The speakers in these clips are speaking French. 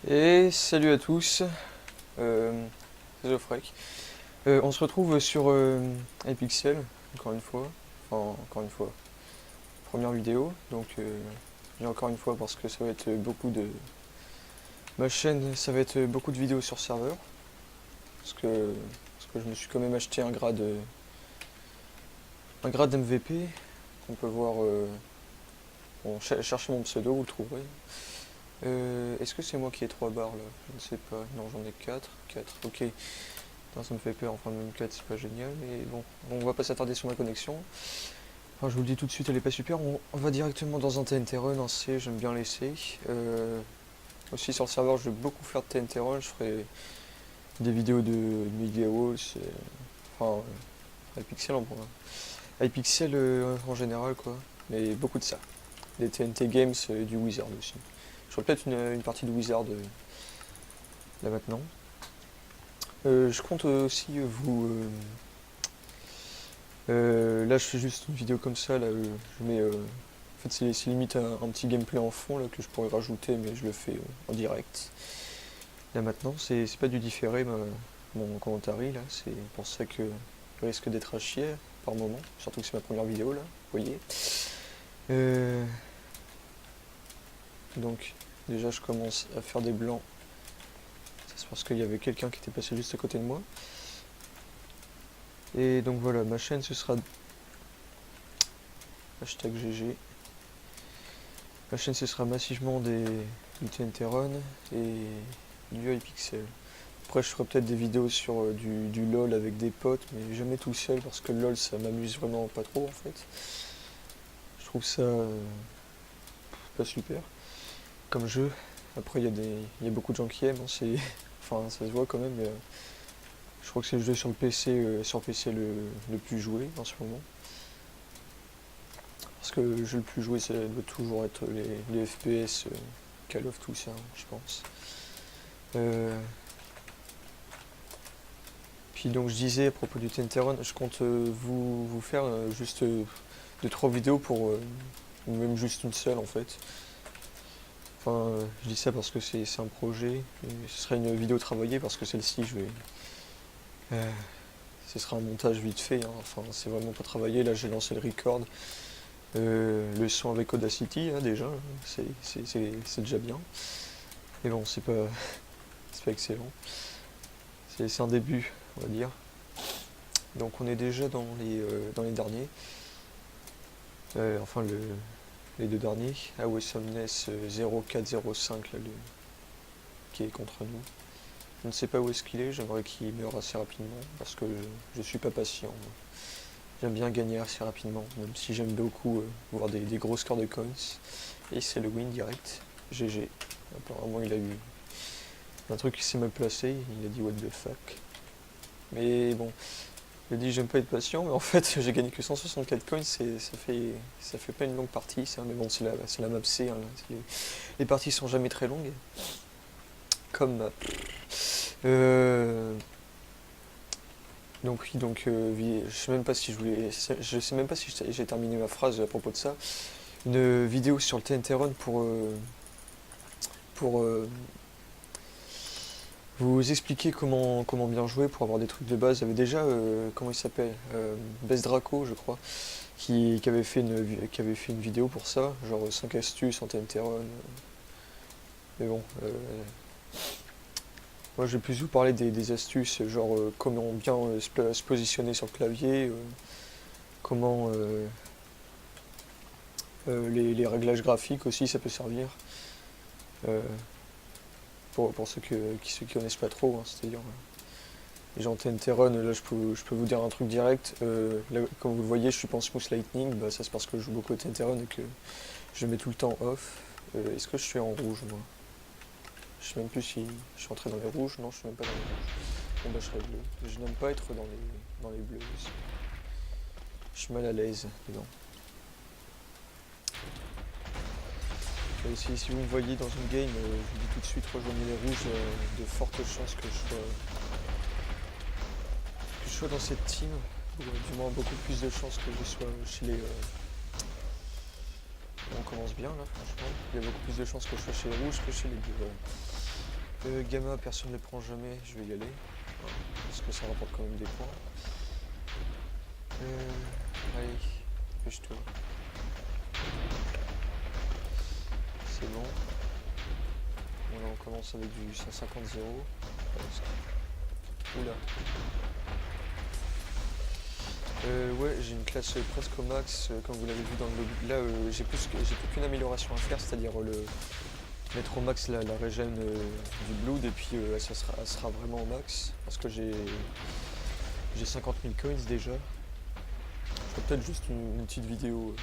Et salut à tous, c'est Geoffrey. On se retrouve sur iPixel, encore une fois. Enfin, encore une fois. Première vidéo, donc je dis encore une fois parce que ça va être beaucoup de... Ma chaîne, ça va être beaucoup de vidéos sur serveur. Parce que je me suis quand même acheté un grade MVP. On peut voir... bon, cherchez mon pseudo, vous le trouverez. Est-ce que c'est moi qui ai 3 barres là? Je ne sais pas. Non, j'en ai 4. 4, ok. Putain, ça me fait peur, enfin même 4 c'est pas génial, mais bon, on va pas s'attarder sur ma connexion. Enfin, je vous le dis tout de suite, elle est pas super. On va directement dans un TNT Run, en C, j'aime bien laisser. Aussi sur le serveur, je vais beaucoup faire de TNT Run, je ferai des vidéos de Media Walls, enfin, iPixel iPixel en général quoi, mais beaucoup de ça. Des TNT Games, du Wizard aussi. Je ferai peut-être une partie de Wizard là maintenant. Je compte aussi là, je fais juste une vidéo comme ça. Là, je mets. En fait, c'est limite un petit gameplay en fond là, que je pourrais rajouter, mais je le fais en direct. Là maintenant, c'est pas du différé, mon commentaire là. C'est pour ça que il risque d'être à chier par moment. Surtout que c'est ma première vidéo là, vous voyez. Donc, déjà, je commence à faire des blancs. C'est parce qu'il y avait quelqu'un qui était passé juste à côté de moi. Et donc voilà, ma chaîne ce sera hashtag GG. Ma chaîne ce sera massivement du TNT Run et du iPixel. Après je ferai peut-être des vidéos sur du LOL avec des potes, mais jamais tout seul parce que le LOL ça m'amuse vraiment pas trop en fait. Je trouve ça pas super comme jeu. Après il y a beaucoup de gens qui aiment, hein, enfin ça se voit quand même, mais je crois que c'est le jeu sur le PC, le plus joué en ce moment. Parce que le jeu le plus joué, ça doit toujours être les FPS, Call of, tout ça, hein, je pense. Puis donc je disais à propos du TNT Run, je compte vous faire juste 2-3 vidéos ou même juste une seule en fait. Enfin, je dis ça parce que c'est un projet, et ce sera une vidéo travaillée parce que celle-ci, ce sera un montage vite fait, hein. Enfin, c'est vraiment pas travaillé, là j'ai lancé le record. Le son avec Audacity, hein, déjà, c'est déjà bien. Mais bon, c'est pas excellent. C'est un début, on va dire. Donc on est déjà dans les derniers. Enfin, les deux derniers. Awesomness 0405, là, qui est contre nous. Je ne sais pas où est-ce qu'il est, j'aimerais qu'il meure assez rapidement, parce que je suis pas patient. Moi. J'aime bien gagner assez rapidement, même si j'aime beaucoup voir des gros scores de coins. Et c'est le win direct. GG. Apparemment il a eu un truc qui s'est mal placé, il a dit what the fuck. Mais bon, il a dit j'aime pas être patient, mais en fait j'ai gagné que 164 coins, ça fait pas une longue partie ça, mais bon c'est la map C, hein, les parties sont jamais très longues. Comme map. Je sais même pas si je sais même pas si j'ai terminé ma phrase à propos de ça. Une vidéo sur le TNT Run pour vous expliquer comment bien jouer pour avoir des trucs de base. Il y avait déjà, comment il s'appelle, Best Draco, je crois, qui avait fait une vidéo pour ça, genre 5 astuces en TNT Run. Mais bon, moi je vais plus vous parler des astuces, genre comment bien se positionner sur le clavier, comment les réglages graphiques aussi ça peut servir. Euh, pour ceux qui connaissent pas trop, hein, c'est-à-dire les gens TNT Run, là je peux vous dire un truc direct. Là, comme vous le voyez, je suis pas en smooth lightning, bah, ça c'est parce que je joue beaucoup au TNT Run et que je mets tout le temps off. Est-ce que je suis en rouge moi? Je sais même plus si je suis entré dans les rouges, non je suis même pas dans les rouges. Bon bah je serai bleu. Je n'aime pas être dans les bleus aussi. Je suis mal à l'aise dedans. Si vous me voyez dans une game, je vous dis tout de suite rejoignez les rouges, de fortes chances que je sois dans cette team, ou du moins beaucoup plus de chances que je sois chez les... On commence bien là franchement, il y a beaucoup plus de chances que je sois chez les rouges que chez les bleus. Gamma, personne ne le prend jamais, je vais y aller. Parce que ça rapporte quand même des points. Allez, dépêche-toi. C'est bon. Bon là on commence avec du 150-0. Oula. Ouais, j'ai une classe presque au max, comme vous l'avez vu dans le lobby. Là, j'ai plus qu'une amélioration à faire, c'est-à-dire mettre au max la régène du blood, et puis elle sera vraiment au max, parce que j'ai 50 000 coins déjà. Je ferai peut-être juste une petite vidéo,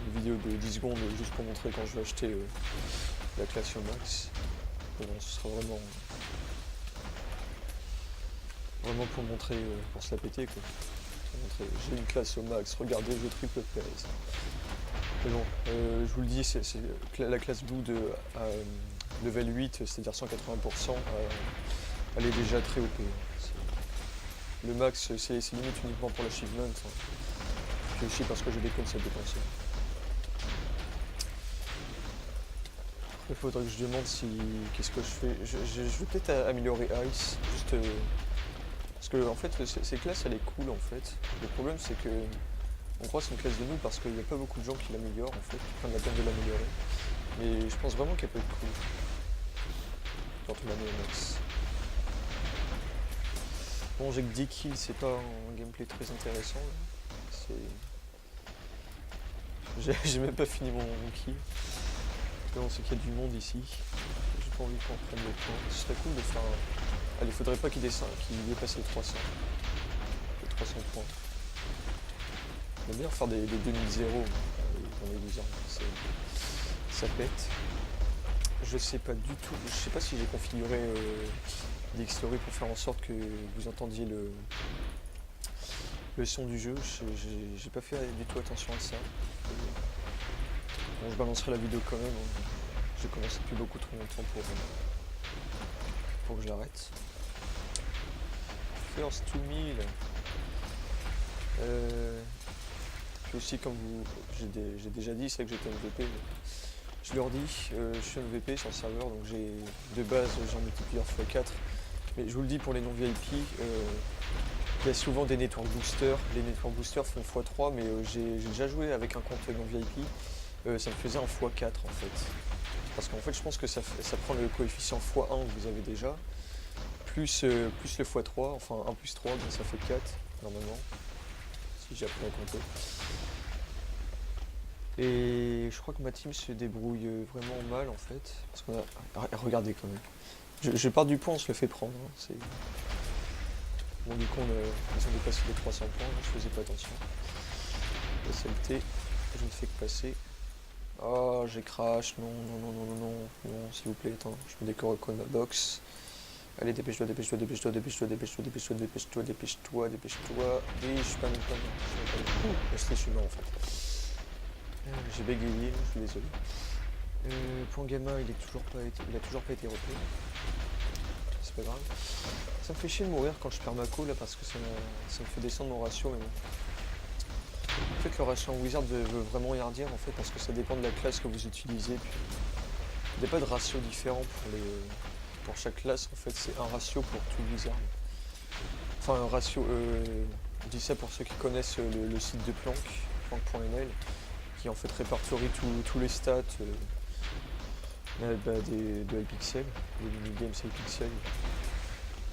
une vidéo de 10 secondes, juste pour montrer quand je vais acheter la classe au max. Mais bon, ce sera vraiment pour montrer, pour se la péter quoi. J'ai une classe au max, regardez, je triple PS. Mais bon, je vous le dis, c'est la classe Blue de level 8, c'est-à-dire 180%, elle est déjà très OP. Le max, c'est limite uniquement pour l'achievement, puis aussi parce que j'ai des coins à dépenser. Il faudrait que je demande qu'est-ce que je fais. Je vais peut-être améliorer Ice, juste parce que en fait ces classes elle est cool en fait. Le problème c'est que on croit que c'est une classe de nous parce qu'il n'y a pas beaucoup de gens qui l'améliorent en fait, qui prennent la peine de l'améliorer. Mais je pense vraiment qu'elle peut être cool. Quand on la met au max. Bon, j'ai que 10 kills, c'est pas un gameplay très intéressant. J'ai même pas fini mon kill. Non, c'est qu'il y a du monde ici. J'ai pas envie qu'on prenne le point. Ce serait cool de faire un... Allez, faudrait pas qu'il dépasse les 300. Les 300 points. J'aime bien faire des demi-0 dans les 2 armes. Ça pète. Je sais pas du tout. Je sais pas si j'ai configuré DxTory pour faire en sorte que vous entendiez le son du jeu. J'ai pas fait du tout attention à ça. Bon, je balancerai la vidéo quand même. J'ai commencé depuis beaucoup trop longtemps pour que je l'arrête. First 2000. Puis aussi, comme j'ai déjà dit, c'est que j'étais MVP. Je leur dis, je suis MVP sur le serveur, donc de base j'ai un multiplier x4. Mais je vous le dis pour les non-VIP, il y a souvent des network boosters. Les network boosters font x3, mais j'ai déjà joué avec un compte non-VIP. Ça me faisait un x4 en fait. Parce qu'en fait je pense que ça prend le coefficient x1 que vous avez déjà, plus le x3, enfin 1 plus 3, donc ça fait 4 normalement, si j'ai appris à compter. Et je crois que ma team se débrouille vraiment mal en fait. Parce qu'on a... Regardez quand même. Je pars du point, on se le fait prendre. Hein. Bon du coup ils ont dépassé les 300 points, je faisais pas attention. SLT, je ne fais que passer. Oh, j'ai crash, non, s'il vous plaît, attends, je me décore avec ma box. Allez, dépêche-toi. Et je suis pas même pas mort. Je suis mort en fait. J'ai bégayé, je suis désolé. Point gamma, il a toujours pas été repris. C'est pas grave. Ça me fait chier de mourir quand je perds ma co là parce que ça me fait descendre mon ratio, mais bon. En fait, le ratio en wizard veut vraiment rien dire en fait parce que ça dépend de la classe que vous utilisez. Puis... il n'y a pas de ratio différent pour chaque classe en fait, c'est un ratio pour tout wizard. Enfin, un ratio. Je dis ça pour ceux qui connaissent le site de Planck, planck.nl, qui en fait répertorie tous les stats de Hypixel, des minigames Hypixel.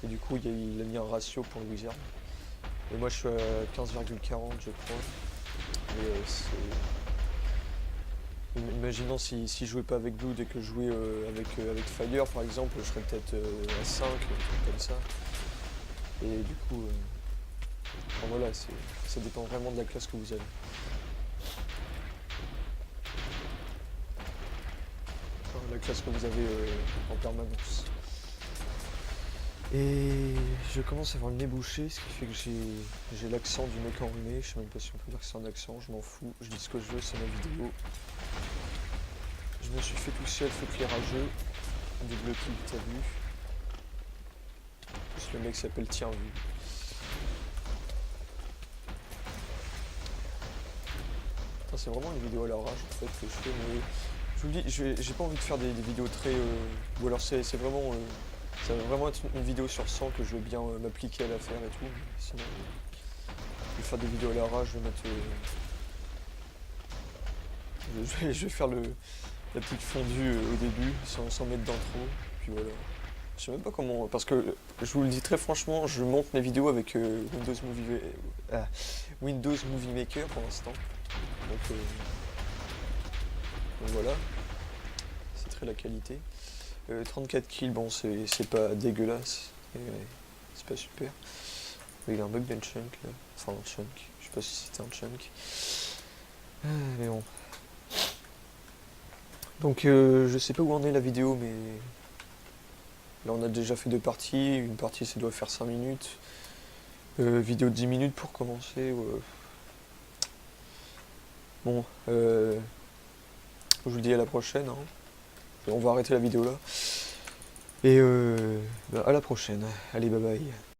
Et du coup, il a mis un ratio pour le wizard. Et moi, je suis à 15,40 je crois. Et imaginons si je jouais pas avec Blood et que je jouais avec Fire par exemple, je serais peut-être à 5, un truc comme ça. Et du coup, enfin, voilà, ça dépend vraiment de la classe que vous avez. Enfin, la classe que vous avez en permanence. Et je commence à avoir le nez bouché, ce qui fait que j'ai l'accent du mec enrhumé. Je sais même pas si on peut dire que c'est un accent, je m'en fous. Je dis ce que je veux, c'est ma vidéo. Je me suis fait tout seul, feu éclairageux. Double kill, t'as vu. En plus, le mec s'appelle Tiens Vu. C'est vraiment une vidéo à l'arrache en fait que je fais, mais je je vous le dis, j'ai pas envie de faire des vidéos très... ou alors c'est vraiment... ça va vraiment être une vidéo sur 100 que je vais bien m'appliquer à la faire et tout. Mais sinon, je vais faire des vidéos à l'arrache, je vais mettre... je vais faire la petite fondue au début, sans mettre d'intro. Puis voilà. Je sais même pas comment... Parce que, je vous le dis très franchement, je monte mes vidéos avec Windows Movie Maker pour l'instant. Donc voilà, c'est très la qualité. 34 kills, bon c'est pas dégueulasse, c'est pas super. Mais il a un bug d'un chunk là, enfin un chunk, je sais pas si c'était un chunk. Mais bon. Donc je sais pas où en est la vidéo, mais là on a déjà fait 2 parties, une partie ça doit faire 5 minutes. Vidéo de 10 minutes pour commencer. Bon, je vous le dis à la prochaine, hein. On va arrêter la vidéo là. Et à la prochaine. Allez, bye bye.